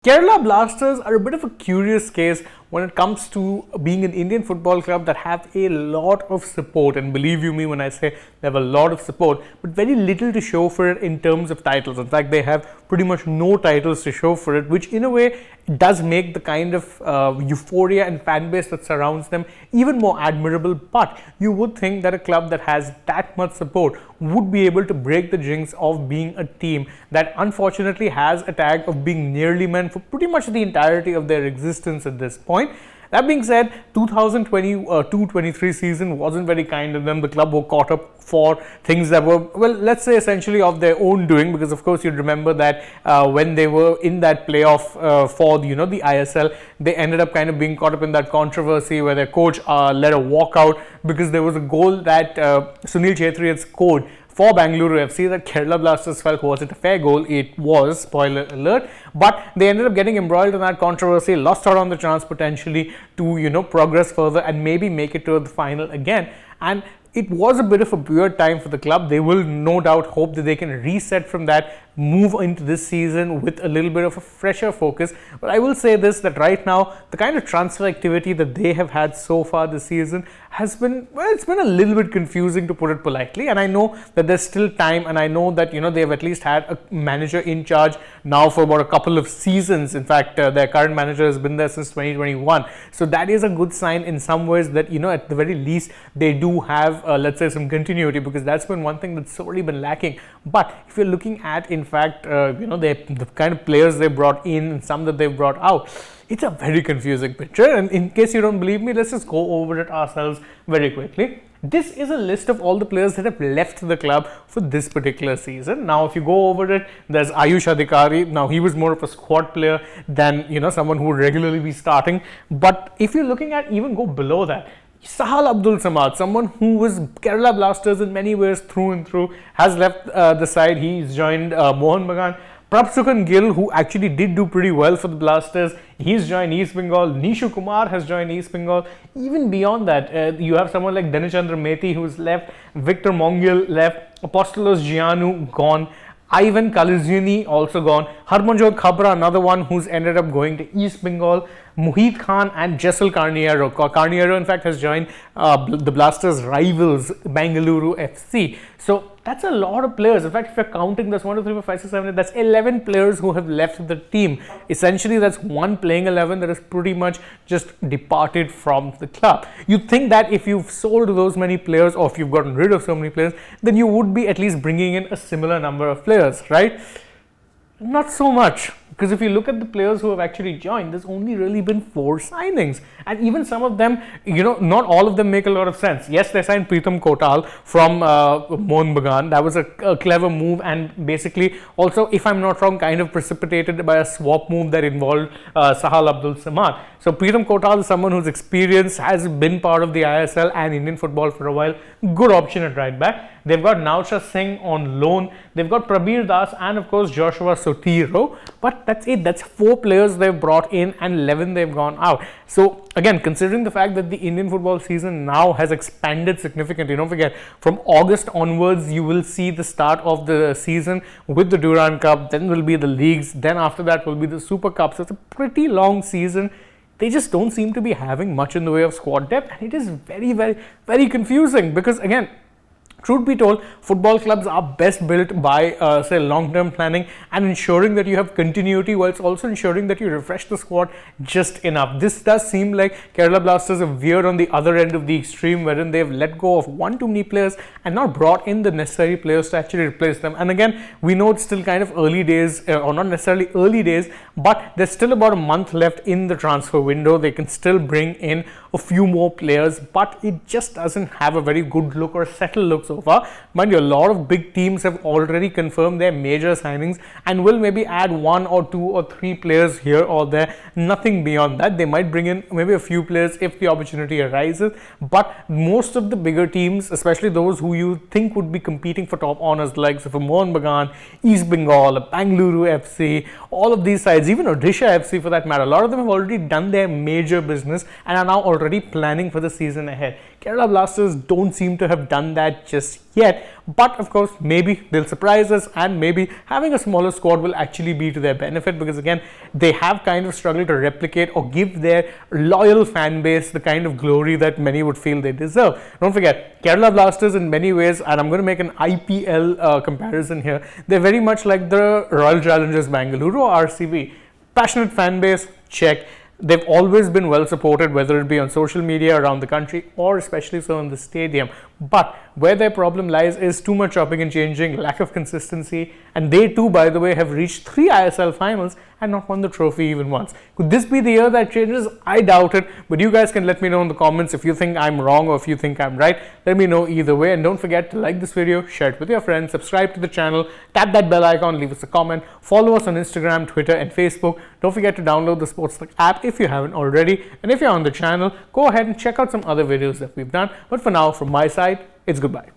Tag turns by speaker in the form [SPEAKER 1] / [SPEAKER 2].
[SPEAKER 1] Kerala Blasters are a bit of a curious case when it comes to being an Indian football club that have a lot of support, and believe you me when I say they have a lot of support, but very little to show for it in terms of titles. In fact, they have pretty much no titles to show for it, which in a way does make the kind of euphoria and fan base that surrounds them even more admirable. But you would think that a club that has that much support would be able to break the jinx of being a team that unfortunately has a tag of being nearly men for pretty much the entirety of their existence at this point. That being said, 2022-23 season wasn't very kind to them. The club were caught up for things that were, well, let's say essentially of their own doing, because of course you'd remember that when they were in that playoff for the ISL, they ended up kind of being caught up in that controversy where their coach led a walkout because there was a goal that Sunil Chhetri had scored for Bengaluru FC that Kerala Blasters felt wasn't a fair goal. It was, spoiler alert, but they ended up getting embroiled in that controversy, lost out on the chance potentially to progress further and maybe make it to the final again. And it was a bit of a weird time for the club. They will no doubt hope that they can reset from that, move into this season with a little bit of a fresher focus. But I will say this, that right now the kind of transfer activity that they have had so far this season has been, well, it's been a little bit confusing, to put it politely. And I know that there's still time, and I know that they've at least had a manager in charge now for about a couple of seasons. In fact, their current manager has been there since 2021, so that is a good sign in some ways that at the very least they do have let's say some continuity, because that's been one thing that's sorely been lacking. But if you're looking at, in fact, the kind of players they brought in and some that they've brought out, it's a very confusing picture. And in case you don't believe me, let's just go over it ourselves very quickly. This is a list of all the players that have left the club for this particular season. Now, if you go over it, there's Ayush Adhikari. Now, he was more of a squad player than someone who would regularly be starting. But if you're looking at even go below that, Sahal Abdul Samad, someone who was Kerala Blasters in many ways through and through, has left the side. He's joined Mohan Bagan. Prabsukhan Gill, who actually did do pretty well for the Blasters, he's joined East Bengal. Nishu Kumar has joined East Bengal. Even beyond that, you have someone like Dhanichandra Methi who's left, Victor Mongil left, Apostolos Gianu gone, Ivan Kalizuni also gone, Harmanjot Khabra, another one who's ended up going to East Bengal, Mohit Khan and Jessel Carniero. Carniero, in fact, has joined the Blasters' rivals, Bengaluru FC. So that's a lot of players. In fact, if you're counting, that's 1, 2, 3, 4, 5, 6, 7, 8, that's 11 players who have left the team. Essentially, that's one playing 11 that has pretty much just departed from the club. You'd think that if you've sold those many players, or if you've gotten rid of so many players, then you would be at least bringing in a similar number of players, right? Not so much, because if you look at the players who have actually joined, there's only really been 4 signings, and even some of them, not all of them make a lot of sense. Yes, they signed Pritam Kotal from Mohan Bagan. That was a clever move, and basically also, if I'm not wrong, kind of precipitated by a swap move that involved Sahal Abdul Samad. So Pritam Kotal is someone whose experience has been part of the ISL and Indian football for a while. Good option at right back. They've got Nausha Singh on loan. They've got Prabir Das and of course Joshua Sotiro. But that's it. That's 4 players they've brought in and 11 they've gone out. So again, considering the fact that the Indian football season now has expanded significantly, don't forget, from August onwards you will see the start of the season with the Durand Cup, then will be the leagues, then after that will be the Super Cup. So it's a pretty long season. They just don't seem to be having much in the way of squad depth, and it is very, very, very confusing, because again, truth be told, football clubs are best built by, say, long-term planning and ensuring that you have continuity, whilst also ensuring that you refresh the squad just enough. This does seem like Kerala Blasters have veered on the other end of the extreme, wherein they've let go of one too many players and not brought in the necessary players to actually replace them. And again, we know it's still kind of early days, or not necessarily early days, but there's still about a month left in the transfer window. They can still bring in a few more players, but it just doesn't have a very good look or settled look so far. Mind you, a lot of big teams have already confirmed their major signings and will maybe add 1 or 2 or 3 players here or there. Nothing beyond that. They might bring in maybe a few players if the opportunity arises, but most of the bigger teams, especially those who you think would be competing for top honors, like so for Mohan Bagan, East Bengal, Bengaluru FC, all of these sides, even Odisha FC for that matter, a lot of them have already done their major business and are now already planning for the season ahead. Kerala Blasters don't seem to have done that just yet, but of course maybe they'll surprise us, and maybe having a smaller squad will actually be to their benefit, because again they have kind of struggled to replicate or give their loyal fan base the kind of glory that many would feel they deserve. Don't forget, Kerala Blasters in many ways, and I'm going to make an IPL comparison here, they're very much like the Royal Challengers Bangalore or RCB. Passionate fan base, check. They've always been well supported, whether it be on social media around the country or especially so in the stadium. But where their problem lies is too much chopping and changing, lack of consistency, and they too, by the way, have reached 3 ISL finals and not won the trophy even once. Could this be the year that changes? I doubt it, but you guys can let me know in the comments if you think I'm wrong or if you think I'm right. Let me know either way, and don't forget to like this video, share it with your friends, subscribe to the channel, tap that bell icon, leave us a comment, follow us on Instagram, Twitter and Facebook. Don't forget to download the SportsTak app if you haven't already, and if you're on the channel, go ahead and check out some other videos that we've done. But for now, from my side, it's goodbye.